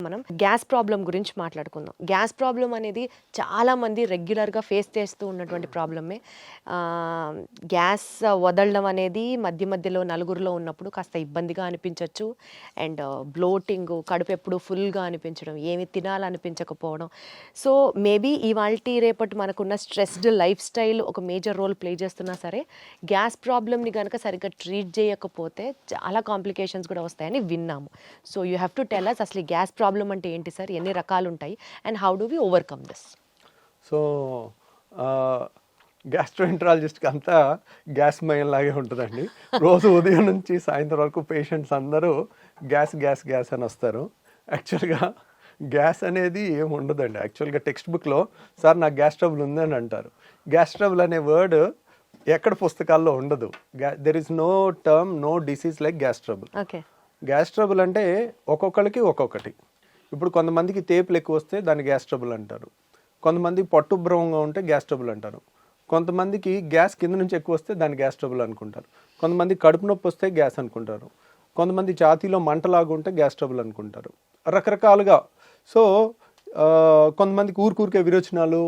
మనం gas problem గురించి మాట్లాడుకుందాం. గ్యాస్ ప్రాబ్లం అనేది చాలా మంది రెగ్యులర్గా ఫేస్ చేస్తూ ఉన్నటువంటి ప్రాబ్లమే. గ్యాస్ వదలడం అనేది మధ్య మధ్యలో నలుగురిలో ఉన్నప్పుడు కాస్త ఇబ్బందిగా అనిపించవచ్చు. అండ్ బ్లోటింగ్, కడుపు ఎప్పుడు ఫుల్గా అనిపించడం, ఏమి తినాలనిపించకపోవడం. సో మేబీ ఇవాల్టి రేపటి మనకున్న స్ట్రెస్డ్ లైఫ్ స్టైల్ ఒక మేజర్ రోల్ ప్లే చేస్తున్నా సరే, గ్యాస్ ప్రాబ్లమ్ని కనుక సరిగ్గా ట్రీట్ చేయకపోతే చాలా కాంప్లికేషన్స్ కూడా వస్తాయని విన్నాము. So you have to tell us, అసలు గ్యాస్ ప్రాబ్లం అంటే ఏంటి సార్, ఎన్ని రకాలు ఉంటాయి, and how do we overcome this? So గ్యాస్ట్రోఎంట్రాలజిస్ట్కి అంతా గ్యాస్ మయంలాగే ఉంటుందండి. రోజు ఉదయం నుంచి సాయంత్రం వరకు పేషెంట్స్ అందరూ గ్యాస్ గ్యాస్ గ్యాస్ అని వస్తారు. యాక్చువల్గా గ్యాస్ అనేది ఏమి ఉండదండి. యాక్చువల్గా టెక్స్ట్ బుక్లో సార్ నాకు గ్యాస్ ట్రబుల్ ఉందని అంటారు. గ్యాస్ ట్రబుల్ అనే వర్డ్ ఎక్కడ పుస్తకాల్లో ఉండదు. There is no term, no disease like gas trouble. Gas trouble అంటే ఒక్కొక్కరికి ఒక్కొక్కటి. ఇప్పుడు కొంతమందికి తేపులు ఎక్కువ వస్తే దాన్ని గ్యాస్ ట్రబుల్ అంటారు. కొంతమంది పట్టుభ్రమంగా ఉంటే గ్యాస్ ట్రబుల్ అంటారు. కొంతమందికి గ్యాస్ కింద నుంచి ఎక్కువ వస్తే దాన్ని గ్యాస్ ట్రబుల్ అనుకుంటారు. కొంతమంది కడుపు నొప్పి వస్తే గ్యాస్ అనుకుంటారు. కొంతమంది ఛాతీలో మంటలాగా ఉంటే గ్యాస్ ట్రబుల్ అనుకుంటారు. రకరకాలుగా. సో కొంతమందికి ఊరికే విరోచనాలు,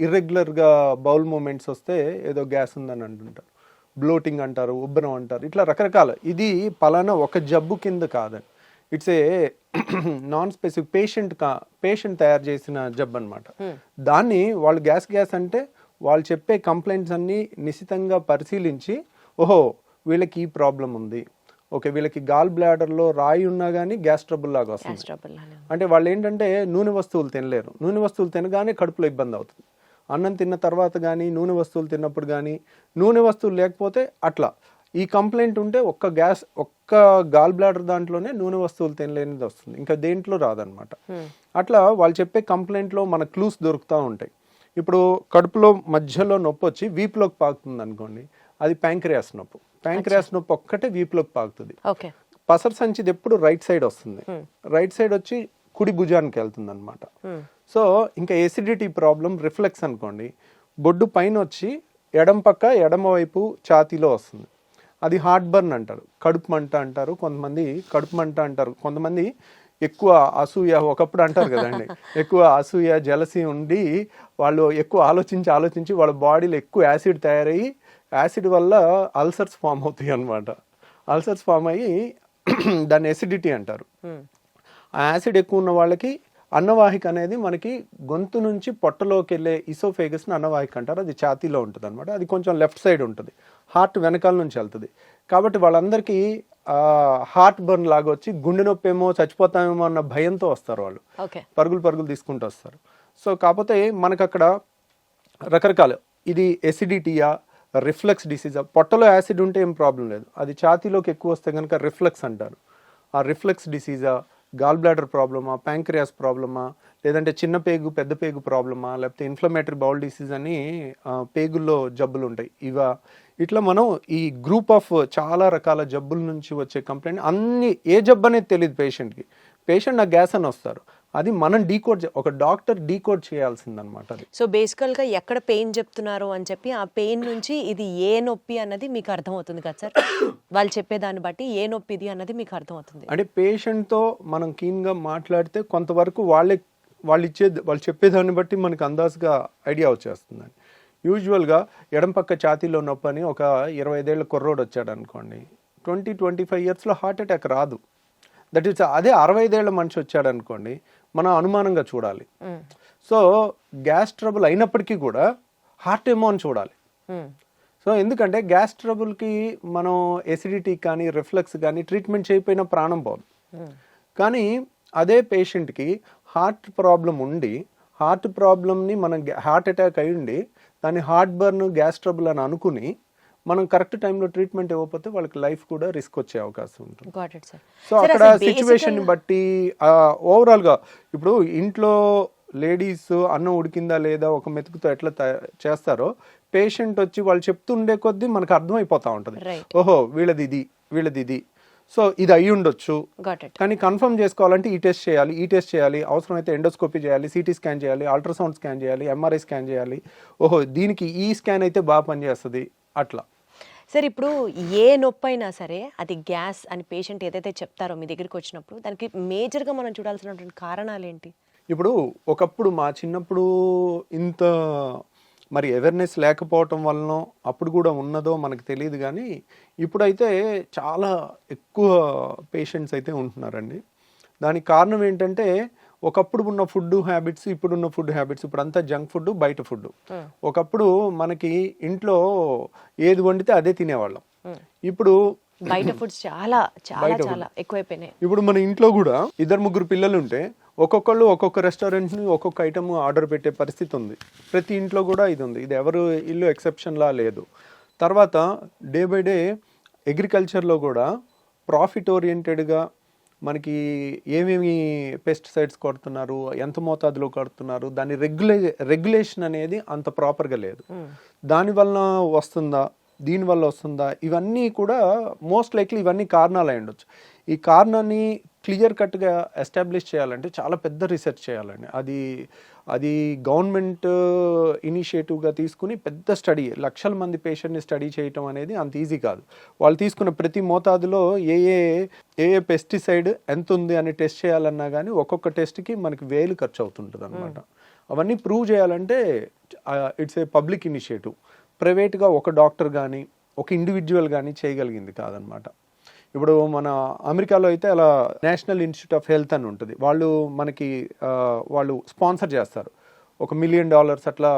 ఇర్రెగ్యులర్గా బౌల్ మూమెంట్స్ వస్తే ఏదో గ్యాస్ ఉందని అంటుంటారు. బ్లోటింగ్ అంటారు, ఉబ్బరం అంటారు, ఇట్లా రకరకాల. ఇది పలానా ఒక జబ్బు కింద కాదండి. It's a non specific patient తయారు చేసిన జబ్బు అనమాట. దాన్ని వాళ్ళు గ్యాస్ గ్యాస్ అంటే వాళ్ళు చెప్పే కంప్లైంట్స్ అన్నీ నిశితంగా పరిశీలించి, ఓహో వీళ్ళకి ఈ ప్రాబ్లం ఉంది, ఓకే వీళ్ళకి గాల్ బ్లాడర్లో రాయి ఉన్నా కానీ గ్యాస్ ట్రబుల్ లాగా వస్తుంది. అంటే వాళ్ళు ఏంటంటే నూనె వస్తువులు తినలేరు. నూనె వస్తువులు తినగానే కడుపులో ఇబ్బంది అవుతుంది. అన్నం తిన్న తర్వాత కానీ, నూనె వస్తువులు తిన్నప్పుడు కానీ, నూనె వస్తువులు లేకపోతే అట్లా. ఈ కంప్లైంట్ ఉంటే ఒక్క గాల్ బ్లాడర్ దాంట్లోనే నూనె వస్తువులు తినలేనిది వస్తుంది, ఇంకా దేంట్లో రాదనమాట. అట్లా వాళ్ళు చెప్పే కంప్లైంట్లో మన క్లూస్ దొరుకుతూ ఉంటాయి. ఇప్పుడు కడుపులో మధ్యలో నొప్పి వచ్చి వీపులోకి పాకుతుంది అనుకోండి, అది ప్యాంక్రియాస్ నొప్పి. ప్యాంక్రియాస్ నొప్పి ఒక్కటే వీపులోకి పాకుతుంది. పసర సంచిది ఎప్పుడు రైట్ సైడ్ వస్తుంది. రైట్ సైడ్ వచ్చి కుడి భుజానికి వెళ్తుంది అనమాట. సో ఇంకా ఎసిడిటీ ప్రాబ్లం, రిఫ్లెక్స్ అనుకోండి, బొడ్డు పైన వచ్చి ఎడమ వైపు ఛాతీలో వస్తుంది. అది హార్ట్ బర్న్ అంటారు, కడుపు మంట అంటారు. కొంతమంది కడుపు మంట అంటారు. కొంతమంది ఎక్కువ అసూయ, ఒకప్పుడు అంటారు కదండి, ఎక్కువ అసూయ జలసి ఉండి వాళ్ళు ఎక్కువ ఆలోచించి వాళ్ళ బాడీలో ఎక్కువ యాసిడ్ తయారయ్యి, యాసిడ్ వల్ల అల్సర్స్ ఫామ్ అవుతాయి అనమాట. అల్సర్స్ ఫామ్ అయ్యి దాన్ని ఎసిడిటీ అంటారు. ఆ యాసిడ్ ఎక్కువ ఉన్న వాళ్ళకి అన్నవాహిక అనేది మనకి గొంతు నుంచి పొట్టలోకి వెళ్ళే ఇసోఫేగస్ని అన్నవాహిక అంటారు. అది ఛాతీలో ఉంటుంది అనమాట. అది కొంచెం లెఫ్ట్ సైడ్ ఉంటుంది, హార్ట్ వెనకాల నుంచి వెళ్తుంది. కాబట్టి వాళ్ళందరికీ హార్ట్ బర్న్ లాగా వచ్చి గుండె నొప్పి ఏమో, చచ్చిపోతామేమో అన్న భయంతో వస్తారు వాళ్ళు. పరుగులు తీసుకుంటూ వస్తారు. సో కాకపోతే మనకు అక్కడ రకరకాలు, ఇది ఎసిడిటీయా, రిఫ్లెక్స్ డిసీజా. పొట్టలో యాసిడ్ ఉంటే ఏం ప్రాబ్లం లేదు, అది ఛాతీలోకి ఎక్కువ వస్తే కనుక రిఫ్లెక్స్ అంటారు. ఆ రిఫ్లెక్స్ డిసీజా, గాల్ బ్లాడర్ ప్రాబ్లమా, ప్యాంక్రియాస్ ప్రాబ్లమా, లేదంటే చిన్న పేగు పెద్ద పేగు ప్రాబ్లమా, లేకపోతే ఇన్ఫ్లమేటరీ బౌల్ డిసీజ్ అని పేగుల్లో జబ్బులు ఉంటాయి ఇవా. ఇట్లా మనం ఈ గ్రూప్ ఆఫ్ చాలా రకాల జబ్బుల నుంచి వచ్చే కంప్లైంట్, అన్ని ఏ జబ్బు అనేది తెలియదు పేషెంట్కి. పేషెంట్ నాకు గ్యాస్ అని వస్తారు, అది మనం ఒక డాక్టర్ డీకోడ్ చేయాల్సిందనమాట. అది సో బేసికల్గా ఎక్కడ పెయిన్ చెప్తున్నారు అని చెప్పి ఆ పెయిన్ నుంచి ఇది ఏ నొప్పి అన్నది మీకు అర్థమవుతుంది కదా సార్? వాళ్ళు చెప్పేదాన్ని బట్టి ఏ నొప్పి ఇది అన్నది మీకు అర్థమవుతుంది. అంటే పేషెంట్తో మనం క్లీన్గా మాట్లాడితే కొంతవరకు వాళ్ళు చెప్పేదాన్ని బట్టి మనకు అందాజుగా ఐడియా వచ్చేస్తుందండి. యూజువల్గా ఎడం పక్క ఛాతీలో నొప్పి అని ఒక 25 ఏళ్ళ కుర్రోడు వచ్చాడు అనుకోండి, 20-25 ఇయర్స్లో హార్ట్ అటాక్ రాదు. దట్ ఈస్ అదే 65 ఏళ్ళ మనిషి వచ్చాడు అనుకోండి, మనం అనుమానంగా చూడాలి. సో గ్యాస్ ట్రబుల్ అయినప్పటికీ కూడా హార్ట్ ఏమో అని చూడాలి. సో ఎందుకంటే గ్యాస్ ట్రబుల్కి మనం ఎసిడిటీ కానీ రిఫ్లెక్స్ కానీ ట్రీట్మెంట్ చేయకపోయినా ప్రాణం పోదు. కానీ అదే పేషెంట్కి హార్ట్ ప్రాబ్లం ఉండి, హార్ట్ ప్రాబ్లమ్ని మనం హార్ట్ అటాక్ అయి ఉండి దాన్ని హార్ట్ బర్న్, గ్యాస్ ట్రబుల్ అని అనుకుని మనం కరెక్ట్ టైంలో ట్రీట్మెంట్ ఇవ్వకపోతే వాళ్ళకి లైఫ్ కూడా రిస్క్ వచ్చే అవకాశం ఉంటుంది. సో అక్కడ సిచ్యువేషన్ బట్టి ఓవరాల్గా ఇప్పుడు ఇంట్లో లేడీస్ అన్నం ఉడికిందా లేదా ఒక మెతుకుతో ఎట్లా చేస్తారో, పేషెంట్ వచ్చి వాళ్ళు చెప్తుండే కొద్దీ మనకు అర్థమైపోతా ఉంటుంది, ఓహో వీళ్ళది ఇది, సో ఇది అయ్యి ఉండొచ్చు. కానీ కన్ఫర్మ్ చేసుకోవాలంటే ఈ టెస్ట్ చేయాలి, అవసరమైతే ఎండోస్కోపీ చేయాలి, సిటీ స్కాన్ చేయాలి, అల్ట్రాసౌండ్ స్కాన్ చేయాలి, ఎంఆర్ఐ స్కాన్ చేయాలి. ఓహో దీనికి ఈ స్కాన్ అయితే బాగా పనిచేస్తుంది అట్లా. సార్ ఇప్పుడు ఏ నొప్పి అయినా సరే అది గ్యాస్ అని పేషెంట్ ఏదైతే చెప్తారో మీ దగ్గరికి వచ్చినప్పుడు దానికి మేజర్గా మనం చూడాల్సినటువంటి కారణాలు ఏంటి? ఇప్పుడు ఒకప్పుడు మా చిన్నప్పుడు ఇంత మరి అవేర్నెస్ లేకపోవటం వలన అప్పుడు కూడా ఉన్నదో మనకు తెలియదు, కానీ ఇప్పుడైతే చాలా ఎక్కువ పేషెంట్స్ అయితే ఉంటున్నారండి. దానికి కారణం ఏంటంటే ఒకప్పుడు ఉన్న ఫుడ్ హ్యాబిట్స్, ఇప్పుడున్న ఫుడ్ హ్యాబిట్స్, ఇప్పుడు అంతా జంక్ ఫుడ్, బయట ఫుడ్. ఒకప్పుడు మనకి ఇంట్లో ఏది వండితే అదే తినేవాళ్ళం. ఇప్పుడు బయట ఫుడ్స్ చాలా చాలా చాలా ఎక్కువైపోయినాయి. ఇప్పుడు మన ఇంట్లో కూడా 2-3 పిల్లలు ఉంటే ఒక్కొక్కళ్ళు ఒక్కొక్క రెస్టారెంట్ని ఒక్కొక్క ఐటమ్ ఆర్డర్ పెట్టే పరిస్థితి ఉంది. ప్రతి ఇంట్లో కూడా ఇది ఉంది. ఇది ఎవరు ఇల్లు ఎక్సెప్షన్లా లేదు. తర్వాత డే బై డే అగ్రికల్చర్లో కూడా ప్రాఫిట్ ఓరియంటెడ్గా మనకి ఏమేమి పెస్టిసైడ్స్ కొడుతున్నారు, ఎంత మోతాదులో కొడుతున్నారు, దాని రెగ్యులేషన్ అనేది అంత ప్రాపర్గా లేదు. దానివల్ల వస్తుందా, దీనివల్ల వస్తుందా, ఇవన్నీ కూడా మోస్ట్ లైక్లీ ఇవన్నీ కారణాలు అయి ఉండొచ్చు. ఈ కారణాన్ని క్లియర్ కట్గా ఎస్టాబ్లిష్ చేయాలంటే చాలా పెద్ద రీసెర్చ్ చేయాలండి. అది గవర్నమెంట్ ఇనిషియేటివ్గా తీసుకుని పెద్ద స్టడీ, లక్షల మంది పేషెంట్ని స్టడీ చేయటం అనేది అంత ఈజీ కాదు. వాళ్ళు తీసుకున్న ప్రతి మోతాదులో ఏ ఏ పెస్టిసైడ్ ఎంత ఉంది అని టెస్ట్ చేయాలన్నా కానీ ఒక్కొక్క టెస్ట్కి మనకి 1000 ఖర్చు అవుతుంటుంది అనమాట. అవన్నీ ప్రూవ్ చేయాలంటే ఇట్స్ ఏ పబ్లిక్ ఇనిషియేటివ్. ప్రైవేట్గా ఒక డాక్టర్ కానీ ఒక ఇండివిజువల్ కానీ చేయగలిగింది కాదనమాట. ఇప్పుడు మన అమెరికాలో అయితే అలా నేషనల్ ఇన్స్టిట్యూట్ ఆఫ్ హెల్త్ అని ఉంటుంది. వాళ్ళు స్పాన్సర్ చేస్తారు. $1 మిలియన్ అట్లా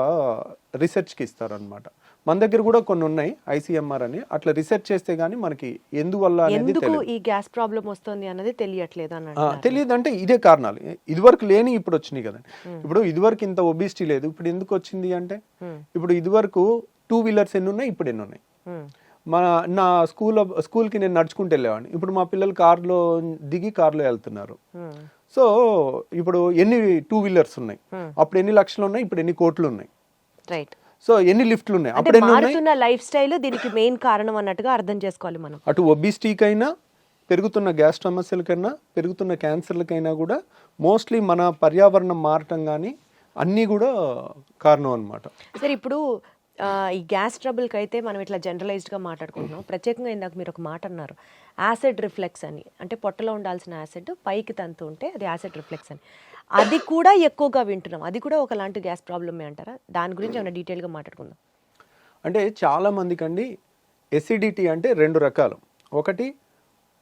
రీసెర్చ్కి ఇస్తారనమాట. మన దగ్గర కూడా కొన్ని ఉన్నాయి, ICMR అని. అట్లా రీసెర్చ్ చేస్తే గానీ మనకి ఎందువల్ల అనేది తెలియదు. ఈ గ్యాస్ ప్రాబ్లం వస్తుంది అన్నది తెలియట్లేదు అన్నట్టు. తెలియదు అంటే ఇదే కారణాలు. ఇదివరకు లేని ఇప్పుడు వచ్చినాయి కదండి. ఇప్పుడు ఇదివరకు ఇంత ఒబిసిటీ లేదు, ఇప్పుడు ఎందుకు వచ్చింది అంటే ఇప్పుడు ఇదివరకు 2 వీలర్స్ ఎన్ని ఉన్నాయి, ఇప్పుడు ఎన్ని ఉన్నాయి. నా స్కూల్కి నేను నడుచుకుంటూ వెళ్ళేవాడిని. ఇప్పుడు మా పిల్లలు కార్లో దిగి కార్లో వెళ్తున్నారు. సో ఇప్పుడు ఎన్ని 2 వీలర్స్ ఉన్నాయి, అప్పుడు ఎన్ని లక్షలు ఉన్నాయి, ఇప్పుడు ఎన్ని కోట్లు ఉన్నాయి. రైట్. సో ఎన్ని లిఫ్ట్లు ఉన్నాయి, అప్పుడు ఎన్ని ఉన్నాయి. మారుతున్న లైఫ్ స్టైల్ దీనికి మెయిన్ కారణం అన్నట్టుగా అర్థం చేసుకోవాలి మనం. అటు ఒబిసిటీకైనా, పెరుగుతున్న గ్యాస్ సమస్యలకైనా, పెరుగుతున్న క్యాన్సర్లకైనా కూడా మోస్ట్లీ మన పర్యావరణం మారటం కానీ అన్నీ కూడా కారణం అన్నమాట. సరే, ఇప్పుడు ఈ గ్యాస్ ట్రబుల్కి అయితే మనం ఇట్లా జనరలైజ్డ్గా మాట్లాడుకుంటున్నాం. ప్రత్యేకంగా ఇందాక మీరు ఒక మాట అన్నారు, యాసిడ్ రిఫ్లెక్స్ అని. అంటే పొట్టలో ఉండాల్సిన యాసిడ్ పైకి తంతు ఉంటే అది యాసిడ్ రిఫ్లెక్స్ అని. అది కూడా ఎక్కువగా వింటున్నాం. అది కూడా ఒకలాంటి గ్యాస్ ప్రాబ్లమే అంటారా? దాని గురించి ఏమైనా డీటెయిల్గా మాట్లాడుకుందాం. అంటే చాలా మందికి అండి ఎసిడిటీ అంటే 2 రకాలు. ఒకటి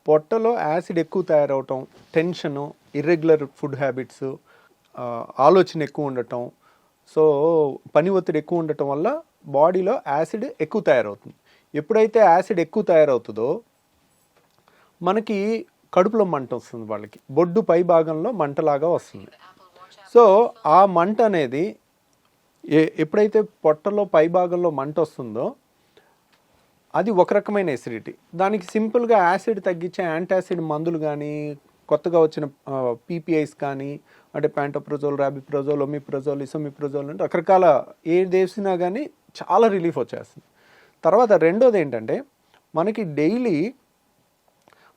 పొట్టలో యాసిడ్ ఎక్కువ తయారవటం, టెన్షను, ఇర్రెగ్యులర్ ఫుడ్ హ్యాబిట్స్, ఆలోచన ఎక్కువ ఉండటం, సో పని ఒత్తిడి ఎక్కువ ఉండటం వల్ల బాడీలో యాసిడ్ ఎక్కువ తయారవుతుంది. ఎప్పుడైతే యాసిడ్ ఎక్కువ తయారవుతుందో మనకి కడుపులో మంట వస్తుంది, వాళ్ళకి బొడ్డు పై భాగంలో మంటలాగా వస్తుంది. సో ఆ మంట అనేది ఎప్పుడైతే పొట్టలో పై భాగంలో మంట వస్తుందో అది ఒక రకమైన ఎసిడిటీ. దానికి సింపుల్గా యాసిడ్ తగ్గించే యాంటాసిడ్ మందులు కానీ, కొత్తగా వచ్చిన PPIs కానీ, అంటే ప్యాంటోప్రజోల్, రాబిప్రజోల్, ఒమిప్రజోల్, ఇసోమిప్రజోల్ అంటే రకరకాల ఏది వేసినా కానీ చాలా రిలీఫ్ వచ్చేస్తుంది. తర్వాత రెండోది ఏంటంటే మనకి డైలీ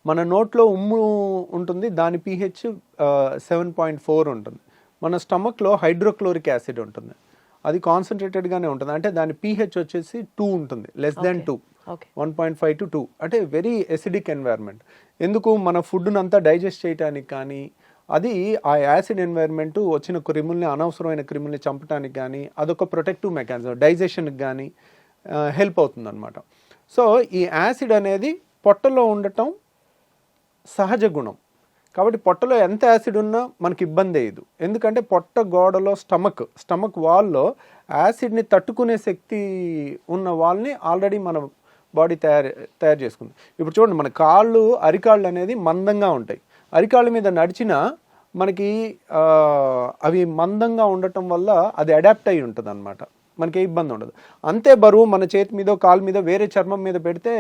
మన నోట్లో ఉమ్ము ఉంటుంది, దాని pH 7.4 ఉంటుంది. మన స్టమక్లో హైడ్రోక్లోరిక్ యాసిడ్ ఉంటుంది, అది కాన్సన్ట్రేటెడ్గానే ఉంటుంది. అంటే దాని pH వచ్చేసి 2 ఉంటుంది, లెస్ దాన్ 2, 1.5 to 2. అంటే వెరీ ఎసిడిక్ ఎన్వైర్న్మెంట్. ఎందుకు, మన ఫుడ్ను అంతా డైజెస్ట్ చేయడానికి కానీ, అది ఆ యాసిడ్ ఎన్వైర్న్మెంట్ వచ్చిన క్రిముల్ని, అనవసరమైన క్రిముల్ని చంపడానికి కానీ అదొక ప్రొటెక్టివ్ మెకానిజం, డైజెషన్కి కానీ హెల్ప్ అవుతుంది అనమాట. సో ఈ యాసిడ్ అనేది పొట్టలో ఉండటం సహజ గుణం. కాబట్టి పొట్టలో ఎంత యాసిడ్ ఉన్నా మనకి ఇబ్బంది అయ్యదు. ఎందుకంటే పొట్ట గోడలో స్టమక్ వాల్లో యాసిడ్ని తట్టుకునే శక్తి ఉన్న వాళ్ళని ఆల్రెడీ మన బాడీ తయారు చేసుకుంది. ఇప్పుడు చూడండి, మన అరికాళ్ళు అనేది మందంగా ఉంటాయి. అరికాళ్ళ మీద నడిచినా మనకి అవి మందంగా ఉండటం వల్ల అది అడాప్ట్ అయి ఉంటుంది అనమాట, మనకి ఏ ఇబ్బంది ఉండదు. అంతే బరువు మన చేతి మీద, కాలు మీద, వేరే చర్మం మీద పెడితే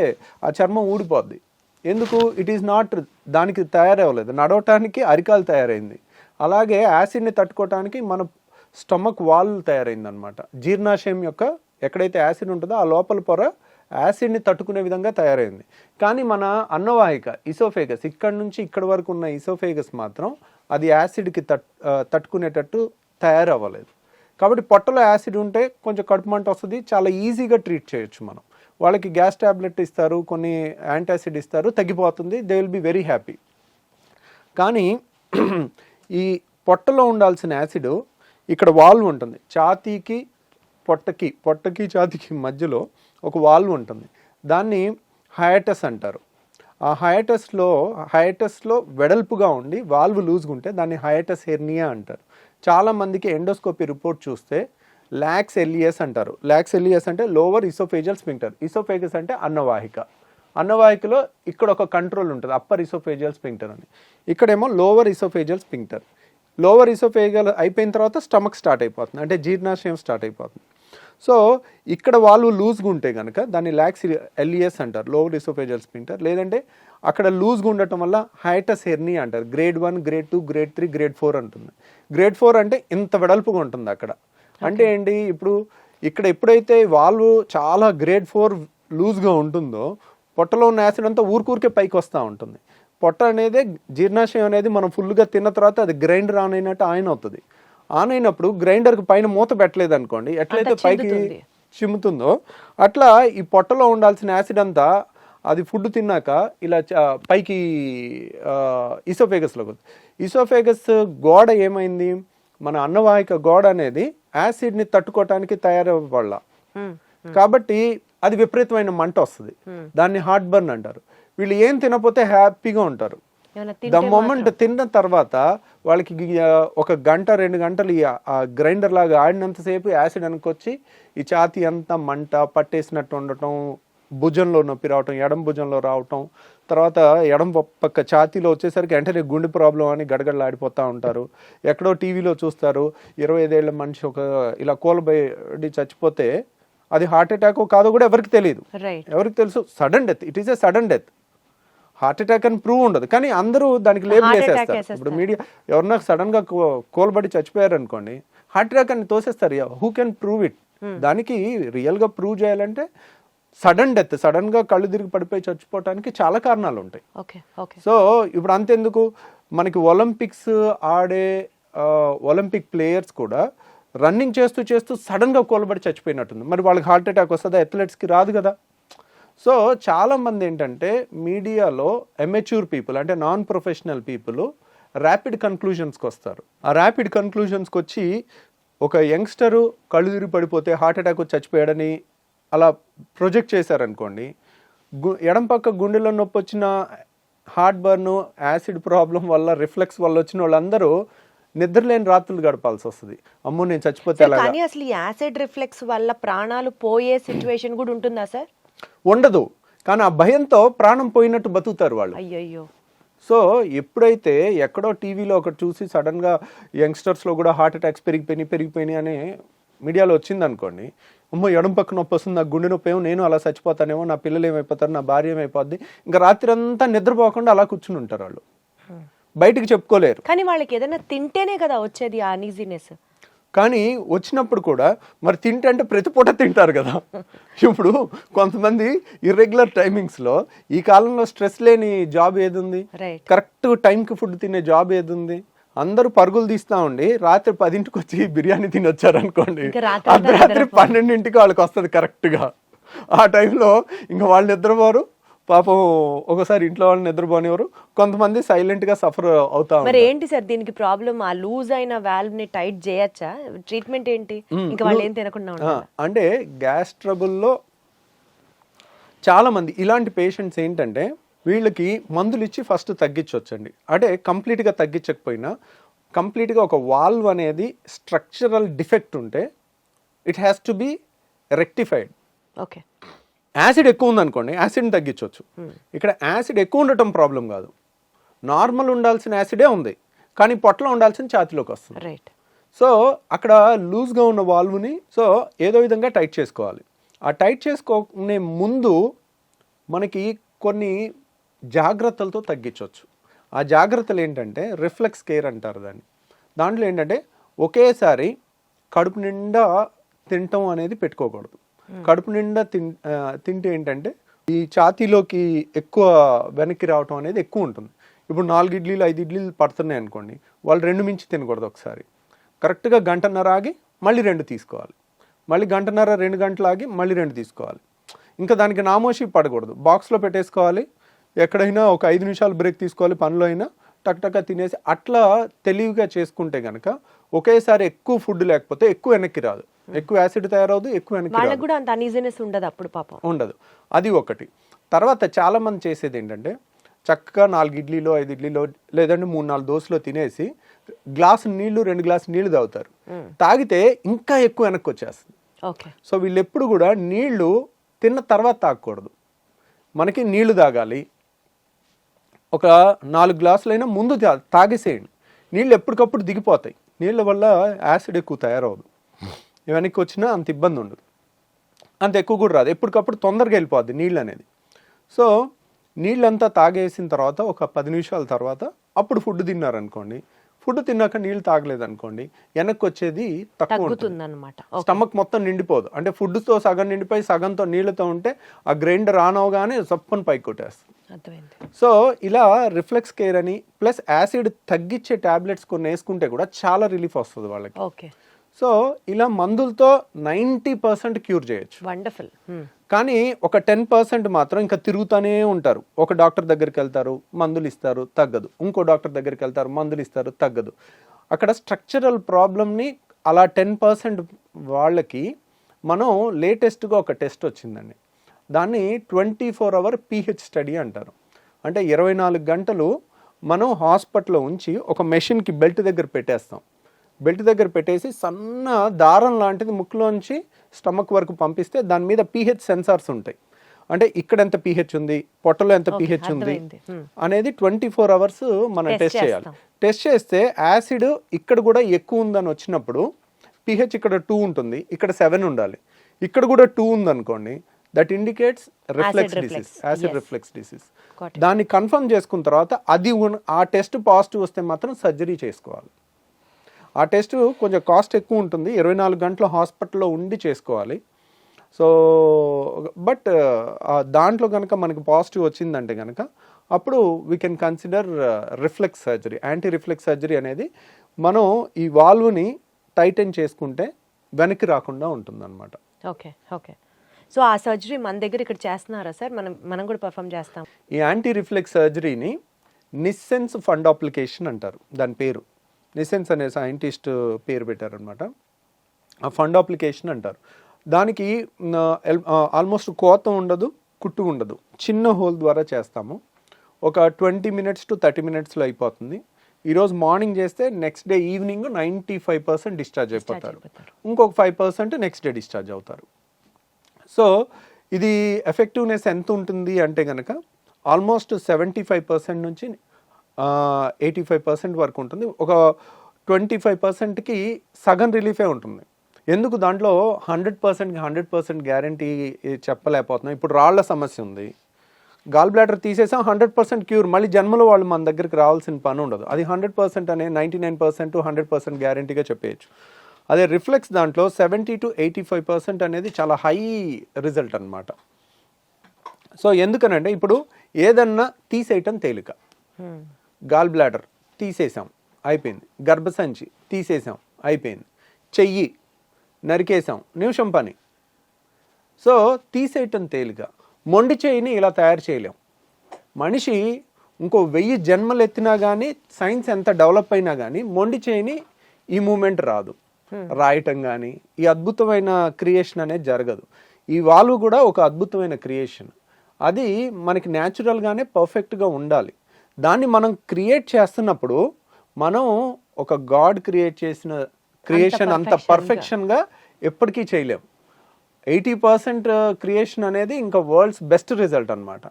ఆ చర్మం ఊడిపోద్ది. ఎందుకు, ఇట్ ఈస్ నాట్, దానికి తయారవ్వలేదు, నడవటానికి అరికాలు తయారైంది. అలాగే యాసిడ్ని తట్టుకోవటానికి మన స్టమక్ వాల్ తయారైంది అనమాట. జీర్ణాశయం యొక్క ఎక్కడైతే యాసిడ్ ఉంటుందో ఆ లోపల పొర యాసిడ్ని తట్టుకునే విధంగా తయారైంది. కానీ మన అన్నవాహిక, ఇసోఫేగస్, ఇక్కడ నుంచి ఇక్కడ వరకు ఉన్న ఇసోఫేగస్ మాత్రం అది యాసిడ్కి తట్టుకునేటట్టు తయారవ్వలేదు. కాబట్టి పొట్టలో యాసిడ్ ఉంటే కొంచెం కడుపు మంట వస్తుంది, చాలా ఈజీగా ట్రీట్ చేయొచ్చు మనం. వాళ్ళకి గ్యాస్ ట్యాబ్లెట్ ఇస్తారు, కొన్ని యాంటాసిడ్ ఇస్తారు, తగ్గిపోతుంది, they will be very happy. కానీ ఈ పొట్టలో ఉండాల్సిన యాసిడ్ ఇక్కడ వాల్వ్ ఉంటుంది, ఛాతీకి పొట్టకి ఛాతీకి మధ్యలో ఒక వాల్వ్ ఉంటుంది, దాన్ని హయాటస్ అంటారు. ఆ హయాటస్లో వెడల్పుగా ఉండి వాల్వ్ లూజ్గా ఉంటే దాన్ని హయాటస్ హెర్నియా అంటారు. చాలామందికి ఎండోస్కోపీ రిపోర్ట్ చూస్తే లాక్స్ ఎలియస్ అంటారు. లాక్స్ ఎలియస్ అంటే లోవర్ ఇసోఫేజియల్ స్పింక్టర్. ఇసోఫేగస్ అంటే అన్నవాహికలో ఇక్కడ ఒక కంట్రోల్ ఉంటుంది, అప్పర్ ఇసోఫేజియల్ స్పింక్టర్ అని. ఇక్కడేమో lower oesophageal sphincter. Lower oesophageal అయిపోయిన తర్వాత స్టమక్ స్టార్ట్ అయిపోతుంది, అంటే జీర్ణాశయం స్టార్ట్ అయిపోతుంది. సో ఇక్కడ వాళ్ళు లూజ్గా ఉంటే కనుక దాన్ని లాక్స్ ఎలియస్ అంటారు, లోవర్ ఇసోఫేజియల్ స్పింక్టర్. లేదంటే అక్కడ లూజ్గా ఉండటం వల్ల హైటస్ హెర్నియా అంటారు. గ్రేడ్ 1, గ్రేడ్ 2, గ్రేడ్ 3, గ్రేడ్ 4 ఉంటుంది. గ్రేడ్ 4 అంటే ఇంత వెడల్పుగా ఉంటుంది అక్కడ. అంటే ఏంటి, ఇప్పుడు ఇక్కడ ఎప్పుడైతే వాల్వ్ చాలా గ్రేడ్ 4 లూజ్గా ఉంటుందో పొట్టలో ఉన్న యాసిడ్ అంతా ఊరికే పైకి వస్తూ ఉంటుంది. పొట్ట అనేది జీర్ణాశయం అనేది మనం ఫుల్గా తిన్న తర్వాత అది గ్రైండర్ ఆన్ అయినట్టు ఆన్ అవుతుంది. ఆన్ అయినప్పుడు గ్రైండర్కి పైన మూత పెట్టలేదు అనుకోండి, ఎట్లయితే పైకి చిమ్ముతుందో అట్లా ఈ పొట్టలో ఉండాల్సిన యాసిడ్ అంతా అది ఫుడ్ తిన్నాక ఇలా పైకి ఇసోఫేగస్లోకి వస్తుంది. ఇసోఫేగస్ గోడ ఏమైంది, మన అన్నవాహిక గోడ అనేది యాసిడ్ని తట్టుకోవటానికి తయారవ్వాల, కాబట్టి అది విపరీతమైన మంట వస్తుంది, దాన్ని హార్ట్ బర్న్ అంటారు. వీళ్ళు ఏం తినకపోతే హ్యాపీగా ఉంటారు. ద మొమెంట్ తిన్న తర్వాత వాళ్ళకి ఒక గంట 2 గంటలు ఆ గ్రైండర్ లాగా ఆడినంతసేపు యాసిడ్ అనుకొచ్చి ఈ ఛాతీ అంతా మంట పట్టేసినట్టు ఉండటం, భుజంలో నొప్పి రావటం, ఎడం భుజంలో రావటం, తర్వాత ఎడం పక్క ఛాతీలో వచ్చేసరికి వెంటనే గుండె ప్రాబ్లం అని గడగడలాడిపోతూ ఉంటారు. ఎక్కడో టీవీలో చూస్తారు 25 ఏళ్ల మనిషి ఒక ఇలా కూలబడి చచ్చిపోతే అది హార్ట్ అటాక్ కాదో కూడా ఎవరికి తెలియదు. ఎవరికి తెలుసు, sudden death, it is a sudden death. Heart attack అని ప్రూవ్ ఉండదు, కానీ అందరూ దానికి లేబుల్ వేసేస్తారు. ఇప్పుడు మీడియా ఎవరన్నా సడన్ గా కోల్బడి చచ్చిపోయారు అనుకోండి, హార్ట్ అటాక్ అని తోసేస్తారు. Who can prove it? దానికి రియల్ గా ప్రూవ్ చేయాలంటే సడన్ డెత్, సడన్ గా కళ్ళు తిరిగి పడిపోయి చచ్చిపోవటానికి చాలా కారణాలు ఉంటాయి. సో ఇప్పుడు అంతెందుకు, మనకి ఒలింపిక్స్ ఆడే ఒలింపిక్ ప్లేయర్స్ కూడా రన్నింగ్ చేస్తూ సడన్ గా కోల్బడి చచ్చిపోయినట్టుంది. మరి వాళ్ళకి హార్ట్ అటాక్ వస్తుందా? అథ్లెట్స్కి రాదు కదా. సో చాలామంది ఏంటంటే మీడియాలో ఎమెచ్యూర్ పీపుల్, అంటే నాన్ ప్రొఫెషనల్ పీపుల్ ర్యాపిడ్ కన్క్లూజన్స్కి వస్తారు. ఆ ర్యాపిడ్ కన్క్లూజన్స్కి వచ్చి ఒక యంగ్స్టరు కళ్ళు తిరిగి పడిపోతే హార్ట్ అటాక్ వచ్చి చచ్చిపోయాడని అలా ప్రొజెక్ట్ చేశారనుకోండి, ఎడం పక్క గుండెలో నొప్పి వచ్చిన, హార్ట్ బర్న్, యాసిడ్ ప్రాబ్లం వల్ల, రిఫ్లెక్స్ వల్ల వచ్చిన వాళ్ళందరూ నిద్రలేని రాత్రులు గడపాల్సి వస్తుంది. అమ్మో నేను చచ్చిపోతే అలాగా. కానీ అసలు ఈ యాసిడ్ రిఫ్లెక్స్ వల్ల ప్రాణాలు పోయే సిచ్యువేషన్ కూడా ఉంటుందా సార్? ఉండదు, కానీ ఆ భయంతో ప్రాణం పోయినట్టు బతుకుతారు వాళ్ళు. అయ్యయ్యో. సో ఎప్పుడైతే ఎక్కడో టీవీలో ఒకటి చూసి సడన్గా యంగ్స్టర్స్లో కూడా హార్ట్ అటాక్స్ పెరిగిపోయినాయి అని మీడియాలో వచ్చింది అనుకోండి, అమ్మో ఎడం పక్క నొప్పి వస్తుంది, నాకు గుండె నొప్పి ఏమో, నేను అలా చచ్చిపోతానేమో, నా పిల్లలు ఏమైపోతారు, నా భార్య ఏమైపోద్ది, ఇంకా రాత్రి అంతా నిద్రపోకుండా అలా కూర్చుని ఉంటారు వాళ్ళు, బయటికి చెప్పుకోలేరు. కానీ వాళ్ళకి ఏదైనా తింటేనే కదా వచ్చేది ఆ అనీజీనెస్. కానీ వచ్చినప్పుడు కూడా మరి తింటే అంటే ప్రతి పూట తింటారు కదా. ఇప్పుడు కొంతమంది ఇర్రెగ్యులర్ టైమింగ్స్లో, ఈ కాలంలో స్ట్రెస్ లేని జాబ్ ఏది ఉంది, కరెక్ట్ టైంకి ఫుడ్ తినే జాబ్ ఏది ఉంది? అందరూ పరుగులు తీస్తా ఉండి రాత్రి 10ంటికి వచ్చి బిర్యానీ తిని వచ్చారనుకోండి, అర్ధరాత్రి 12ంటికి వాళ్ళకి వస్తుంది కరెక్ట్గా. ఆ టైంలో ఇంకా వాళ్ళు నిద్రపోరు, పాపం ఒకసారి ఇంట్లో వాళ్ళు నిద్రపోనివారు, కొంతమంది సైలెంట్ గా సఫర్ అవుతా ఉంటారు. మరి ఏంటి సార్ దీనికి ప్రాబ్లం? ఆ లూజ్ అయిన వాల్వ్ ని టైట్ చేయొచ్చా? ట్రీట్మెంట్ ఏంటి? ఇంకా వాళ్ళు ఏం తినకుండా ఉండాలా? అంటే గ్యాస్ ట్రబుల్లో చాలా మంది ఇలాంటి పేషెంట్స్ ఏంటంటే వీళ్ళకి మందులు ఇచ్చి ఫస్ట్ తగ్గించవచ్చండి. అంటే కంప్లీట్గా తగ్గించకపోయినా కంప్లీట్గా ఒక వాల్వ్ అనేది స్ట్రక్చరల్ డిఫెక్ట్ ఉంటే it has to be rectified. Okay. Acid ఎక్కువ ఉందనుకోండి, యాసిడ్ని తగ్గించవచ్చు. ఇక్కడ యాసిడ్ ఎక్కువ ఉండటం ప్రాబ్లం కాదు, నార్మల్ ఉండాల్సిన యాసిడే ఉంది, కానీ పొట్టలో ఉండాల్సిన ఛాతీలోకి వస్తుంది. రైట్. సో అక్కడ లూజ్గా ఉన్న వాల్వ్ని సో ఏదో విధంగా టైట్ చేసుకోవాలి. ఆ టైట్ చేసుకునే ముందు మనకి కొన్ని జాగ్రత్తలతో తగ్గించవచ్చు. ఆ జాగ్రత్తలు ఏంటంటే రిఫ్లెక్స్ కేర్ అంటారు దాన్ని. దాంట్లో ఏంటంటే ఒకేసారి కడుపు నిండా తినటం అనేది పెట్టుకోకూడదు. కడుపు నిండా తింటే ఏంటంటే ఈ ఛాతీలోకి ఎక్కువ వెనక్కి రావటం అనేది ఎక్కువ ఉంటుంది. ఇప్పుడు 4 ఇడ్లీలు 5 ఇడ్లీలు పడుతున్నాయి అనుకోండి, వాళ్ళు 2 మించి తినకూడదు. ఒకసారి కరెక్ట్గా 1.5 ఆగి మళ్ళీ 2 తీసుకోవాలి, మళ్ళీ 1.5 2 గంటలు ఆగి మళ్ళీ 2 తీసుకోవాలి. ఇంకా దానికి నామోషి పడకూడదు, బాక్స్లో పెట్టేసుకోవాలి, ఎక్కడైనా ఒక 5 నిమిషాలు బ్రేక్ తీసుకోవాలి, పనిలో అయినా టక్ టక్ తినేసి అట్లా తెలివిగా చేసుకుంటే కనుక ఒకేసారి ఎక్కువ ఫుడ్ లేకపోతే ఎక్కువ వెనక్కి రాదు, ఎక్కువ యాసిడ్ తయారవదు, ఎక్కువ వెనక్కి వాళ్ళకి రాదు, కూడా అంత అనీజినెస్ ఉండదు అప్పుడు పాపం. ఉండదు. అది ఒకటి. తర్వాత చాలామంది చేసేది ఏంటంటే చక్కగా 4 ఇడ్లీలో 5 ఇడ్లీలో లేదంటే 3-4 దోశలో తినేసి గ్లాసు నీళ్లు 2 గ్లాసు నీళ్లు తాగుతారు. తాగితే ఇంకా ఎక్కువ వెనక్కి వచ్చేస్తుంది. ఓకే. సో వీళ్ళు ఎప్పుడు కూడా నీళ్లు తిన్న తర్వాత తాగకూడదు. మనకి నీళ్లు తాగాలి, ఒక 4 గ్లాసులైనా ముందు తాగేసేయండి. నీళ్ళు ఎప్పటికప్పుడు దిగిపోతాయి, నీళ్ళ వల్ల యాసిడ్ ఎక్కువ తయారవదు, వెనక్కి వచ్చినా అంత ఇబ్బంది ఉండదు, అంత ఎక్కువ కూడా రాదు, ఎప్పటికప్పుడు తొందరగా వెళ్ళిపోద్ది నీళ్ళు అనేది. సో నీళ్ళంతా తాగేసిన తర్వాత ఒక 10 నిమిషాల తర్వాత అప్పుడు ఫుడ్ తిన్నారనుకోండి, ఫుడ్ తిన్నాక నీళ్ళు తాగలేదనుకోండి, వెనక్కి వచ్చేది తక్కువ ఉంటుంది అన్నమాట. స్టమక్ మొత్తం నిండిపోదు. అంటే ఫుడ్తో సగం నిండిపోయి సగంతో నీళ్ళతో ఉంటే ఆ గ్రైండర్ ఆన్ అవగానే సప్పని పైకి కొట్టేస్తుంది. సో ఇలా రిఫ్లెక్స్ కేర్ అని ప్లస్ యాసిడ్ తగ్గించే టాబ్లెట్స్ కొన్ని వేసుకుంటే కూడా చాలా రిలీఫ్ వస్తుంది వాళ్ళకి. ఓకే. సో ఇలా మందులతో 90% క్యూర్ చేయొచ్చు. వండర్ఫుల్. కానీ ఒక 10% మాత్రం ఇంకా తిరుగుతూనే ఉంటారు. ఒక డాక్టర్ దగ్గరికి వెళ్తారు, మందులు ఇస్తారు, తగ్గదు, ఇంకో డాక్టర్ దగ్గరికి వెళ్తారు, మందులు ఇస్తారు, తగ్గదు. అక్కడ స్ట్రక్చరల్ ప్రాబ్లమ్ని అలా 10% వాళ్ళకి మనం లేటెస్ట్గా ఒక టెస్ట్ వచ్చిందండి, దాన్ని 24 అవర్ pH స్టడీ అంటారు. అంటే 24 గంటలు మనం హాస్పిటల్లో ఉంచి ఒక మెషిన్కి బెల్ట్ దగ్గర పెట్టేస్తాం, బెల్ట్ దగ్గర పెట్టేసి సన్న దారం లాంటిది ముక్కులోంచి స్టమక్ వరకు పంపిస్తే దాని మీద pH సెన్సార్స్ ఉంటాయి. అంటే ఇక్కడ ఎంత pH ఉంది, పొట్టలో ఎంత pH ఉంది అనేది 24 అవర్స్ మనం టెస్ట్ చేయాలి. టెస్ట్ చేస్తే యాసిడ్ ఇక్కడ కూడా ఎక్కువ ఉందని వచ్చినప్పుడు pH ఇక్కడ 2 ఉంటుంది, ఇక్కడ 7 ఉండాలి, ఇక్కడ కూడా 2 ఉందనుకోండి, that indicates reflex disease, acid reflex disease. దాన్ని కన్ఫర్మ్ చేసుకున్న తర్వాత అది ఆ టెస్ట్ పాజిటివ్ వస్తే మాత్రం సర్జరీ చేసుకోవాలి. ఆ టెస్ట్ కొంచెం కాస్ట్ ఎక్కువ ఉంటుంది, 24 గంటలు హాస్పిటల్లో ఉండి చేసుకోవాలి. సో బట్ దాంట్లో కనుక మనకి పాజిటివ్ వచ్చిందంటే కనుక అప్పుడు we can consider reflex surgery. Anti reflex surgery అనేది మనం ఈ వాల్వ్ని టైటన్ చేసుకుంటే వెనక్కి రాకుండా ఉంటుందన్నమాట. ఓకే. ఓకే. సో ఆ సర్జరీ మన దగ్గర ఇక్కడ చేస్తున్నారా సార్? మనం కూడా పర్ఫామ్ చేస్తాం. ఈ యాంటీ రిఫ్లెక్స్ సర్జరీని నిస్సెన్స్ ఫండ్ అప్లికేషన్ అంటారు. దాని పేరు నిస్సెన్స్ అనే సైంటిస్ట్ పేరు పెట్టారనమాట. ఆ ఫండ్ అప్లికేషన్ అంటారు. దానికి ఆల్మోస్ట్ కోత ఉండదు, కుట్టు ఉండదు, చిన్న హోల్ ద్వారా చేస్తాము. ఒక 20 minutes to 30 minutesలో అయిపోతుంది. ఈరోజు మార్నింగ్ చేస్తే నెక్స్ట్ డే ఈవినింగ్ 95% డిశ్చార్జ్ అయిపోతారు, ఇంకొక 5% నెక్స్ట్ డే డిశ్చార్జ్ అవుతారు. సో ఇది ఎఫెక్టివ్నెస్ ఎంత ఉంటుంది అంటే కనుక ఆల్మోస్ట్ 75% నుంచి 85% వరకు ఉంటుంది. ఒక 25%కి సగం రిలీఫే ఉంటుంది. ఎందుకు దాంట్లో 100% గ్యారంటీ చెప్పలేకపోతున్నాం. ఇప్పుడు రాళ్ల సమస్య ఉంది, గాల్ బ్లాడర్ తీసేసాం, 100% క్యూర్, మళ్ళీ జన్మలో వాళ్ళు మన దగ్గరికి రావాల్సిన పని ఉండదు. అది 100% అనే 99% to 100% గ్యారంటీగా చెప్పేయచ్చు. అదే రిఫ్లెక్స్ దాంట్లో 70 to 85% అనేది చాలా హై రిజల్ట్ అనమాట. సో ఎందుకనంటే ఇప్పుడు ఏదన్నా తీసేయటం తేలిక, గాల్ బ్లాడర్ తీసేసాం అయిపోయింది, గర్భసంచి తీసేసాం అయిపోయింది, చెయ్యి నరికేసాం నిమిషం పని. సో తీసేయటం తేలిక, మొండి చేయిని ఇలా తయారు చేయలేం. మనిషి ఇంకో 1000 జన్మలు ఎత్తినా కానీ సైన్స్ ఎంత డెవలప్ అయినా కానీ మొండి చేయిని ఈ మూమెంట్ రాదు, రాయటం కానీ ఈ అద్భుతమైన క్రియేషన్ అనేది జరగదు. ఈ వాల్వ్ కూడా ఒక అద్భుతమైన క్రియేషన్, అది మనకి న్యాచురల్గానే పర్ఫెక్ట్గా ఉండాలి. దాన్ని మనం క్రియేట్ చేస్తున్నప్పుడు మనం ఒక గాడ్ క్రియేట్ చేసిన క్రియేషన్ అంత పర్ఫెక్షన్గా ఎప్పటికీ చేయలేం. 80% క్రియేషన్ అనేది ఇంకా వరల్డ్స్ బెస్ట్ రిజల్ట్ అనమాట.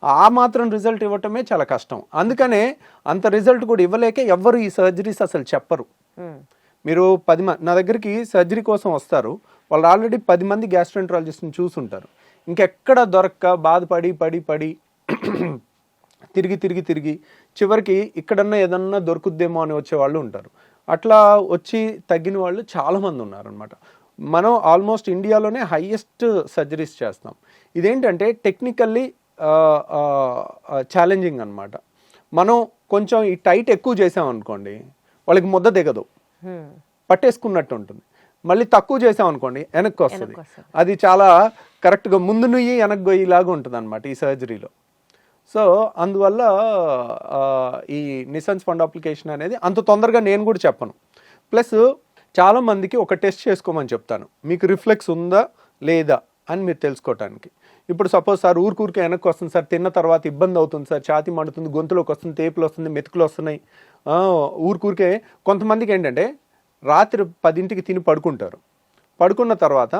ఆ మాత్రం రిజల్ట్ ఇవ్వటమే చాలా కష్టం. అందుకనే అంత రిజల్ట్ కూడా ఇవ్వలేక ఎవ్వరు ఈ సర్జరీస్ అసలు చెప్పరు. మీరు 10 మంది నా దగ్గరికి సర్జరీ కోసం వస్తారు, వాళ్ళు ఆల్రెడీ 10 మంది గ్యాస్ట్రోఎంట్రాలజిస్ట్ని చూసుంటారు. ఇంకెక్కడ దొరక్క బాధపడి పడి పడి తిరిగి చివరికి ఇక్కడన్నా ఏదన్నా దొరుకుద్దేమో అని వచ్చే వాళ్ళు ఉంటారు. అట్లా వచ్చి తగ్గిన వాళ్ళు చాలామంది ఉన్నారనమాట. మనం ఆల్మోస్ట్ ఇండియాలోనే హైయెస్ట్ సర్జరీస్ చేస్తాం. ఇదేంటంటే టెక్నికల్లీ ఛాలెంజింగ్ అనమాట. మనం కొంచెం ఈ టైట్ ఎక్కువ చేసాం అనుకోండి, వాళ్ళకి ముద్ద దిగదు, పట్టేసుకున్నట్టు ఉంటుంది. మళ్ళీ తక్కువ చేసాం అనుకోండి వెనక్కి వస్తుంది. వస్తది. అది చాలా కరెక్ట్గా ముందు నుయ్యి వెనక్కి గొయ్యిలాగా ఉంటుంది అనమాట ఈ సర్జరీలో. సో అందువల్ల ఈ నిసన్స్ ఫండ్ అప్లికేషన్ అనేది అంత తొందరగా నేను కూడా చెప్పను. ప్లస్ చాలామందికి ఒక టెస్ట్ చేసుకోమని చెప్తాను, మీకు రిఫ్లెక్స్ ఉందా లేదా అని మీరు తెలుసుకోవటానికి. ఇప్పుడు సపోజ్ సార్ ఊరికే వెనక్కి వస్తుంది సార్, తిన్న తర్వాత ఇబ్బంది అవుతుంది సార్, ఛాతీ మండుతుంది, గొంతులోకి వస్తుంది, తేపులు వస్తుంది, మెతుకులు వస్తున్నాయి, ఊరికే. కొంతమందికి ఏంటంటే రాత్రి 10ంటికి తిని పడుకుంటారు, పడుకున్న తర్వాత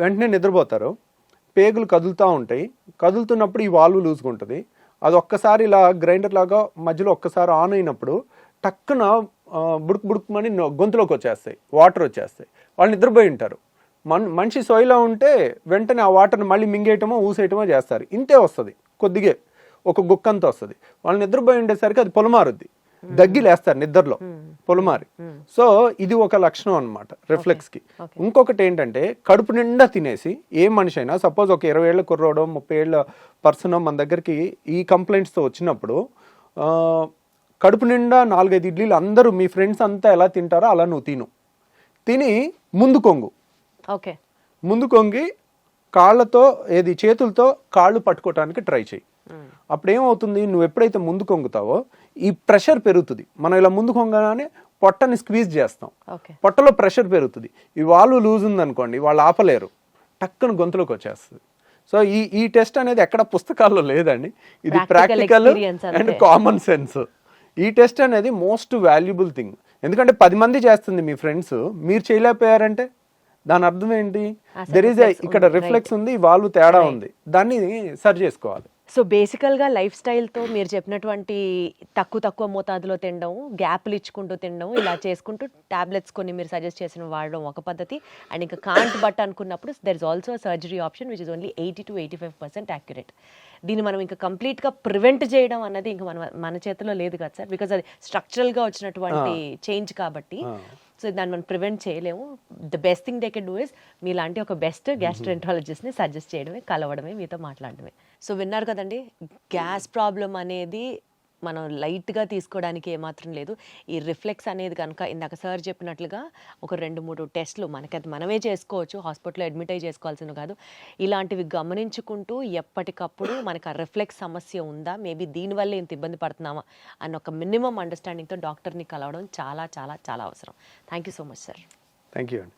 వెంటనే నిద్రపోతారు, పేగులు కదులుతూ ఉంటాయి, కదులుతున్నప్పుడు ఈ వాల్వ్ లూజ్గా ఉంటుంది, అది ఒక్కసారి ఇలా గ్రైండర్ లాగా మధ్యలో ఒక్కసారి ఆన్ అయినప్పుడు టక్కున బుడుకు బుడుకుమని గొంతులోకి వచ్చేస్తాయి, వాటర్ వచ్చేస్తాయి, వాళ్ళు నిద్రపోయి ఉంటారు. మనిషి సొయ్యలో ఉంటే వెంటనే ఆ వాటర్ని మళ్ళీ మింగేయటమో ఊసేయటమో చేస్తారు, ఇంతే వస్తుంది, కొద్దిగే ఒక గుక్కంతా వస్తుంది. వాళ్ళు నిద్రపోయి ఉండేసరికి అది పొలమారుద్ది, దగ్గిలేస్తారు నిద్రలో పొలమారి. సో ఇది ఒక లక్షణం అనమాట రిఫ్లెక్స్కి. ఇంకొకటి ఏంటంటే కడుపు నిండా తినేసి ఏ మనిషి అయినా, సపోజ్ ఒక 20 ఏళ్ళ కుర్రోడో 30 ఏళ్ళ పర్సన్ మన దగ్గరికి ఈ కంప్లైంట్స్తో వచ్చినప్పుడు, కడుపు నిండా 4-5 ఇడ్లీలు అందరూ మీ ఫ్రెండ్స్ అంతా ఎలా తింటారో అలా నువ్వు తిని ముందు కొంగు, ఓకే, ముందు కొంగి కాళ్ళతో చేతులతో కాళ్ళు పట్టుకోవటానికి ట్రై చేయి. అప్పుడు ఏమవుతుంది, నువ్వు ఎప్పుడైతే ముందు కొంగుతావో ఈ ప్రెషర్ పెరుగుతుంది. మనం ఇలా ముందు కొంగగానే పొట్టని స్క్వీజ్ చేస్తాం, పొట్టలో ప్రెషర్ పెరుగుతుంది, ఈ వాల్వ్ లూజ్ ఉందనుకోండి వాళ్ళు ఆపలేరు, టక్కున గొంతులోకి వచ్చేస్తుంది. సో ఈ టెస్ట్ అనేది ఎక్కడ పుస్తకాల్లో లేదండి, ఇది ప్రాక్టికల్ అండ్ కామన్ సెన్స్. ఈ టెస్ట్ అనేది మోస్ట్ వాల్యుబుల్ థింగ్. ఎందుకంటే 10 మంది చేస్తుంది మీ ఫ్రెండ్స్, మీరు చేయలేకపోయారంటే దాని అర్థం ఏంటి, ఇక్కడ రిఫ్లెక్స్ ఉంది, వాల్వ్ తేడా ఉంది, దాన్ని సరి చేసుకోవాలి. సో బేసికల్గా లైఫ్ స్టైల్తో మీరు చెప్పినటువంటి తక్కువ మోతాదులో తినడం, గ్యాప్లు ఇచ్చుకుంటూ తినడం, ఇలా చేసుకుంటూ టాబ్లెట్స్ కొన్ని మీరు సజెస్ట్ చేసిన వాడడం ఒక పద్ధతి. అండ్ ఇంకా కాంట్ బట్ అనుకున్నప్పుడు there is also surgery option which is only 80 to 85% accurate. దీన్ని మనం ఇంకా కంప్లీట్గా ప్రివెంట్ చేయడం అన్నది ఇంకా మన చేతిలో లేదు కదా సార్, బికాజ్ అది స్ట్రక్చరల్గా వచ్చినటువంటి చేంజ్ కాబట్టి. సో దాన్ని మనం ప్రివెంట్ చేయలేము. The best thing they can do is మీలాంటి ఒక బెస్ట్ గ్యాస్ట్రోఎంట్రాలజిస్ట్ని సజెస్ట్ చేయడమే, కలవడమే, మీతో మాట్లాడడమే. సో విన్నారు కదండి, గ్యాస్ ప్రాబ్లం అనేది మనం లైట్గా తీసుకోవడానికి ఏమాత్రం లేదు. ఈ రిఫ్లెక్స్ అనేది కనుక ఇందాక సార్ చెప్పినట్లుగా ఒక 2-3 టెస్టులు మనకది మనమే చేసుకోవచ్చు, హాస్పిటల్లో అడ్మిట్ అయ్యి చేసుకోవాల్సింది కాదు. ఇలాంటివి గమనించుకుంటూ ఎప్పటికప్పుడు మనకు ఆ రిఫ్లెక్స్ సమస్య ఉందా, మేబీ దీనివల్ల ఇంత ఇబ్బంది పడుతున్నామా అన్న ఒక మినిమం అండర్స్టాండింగ్తో డాక్టర్ని కలవడం చాలా చాలా చాలా అవసరం. Thank you so much sir. Thank you అండి.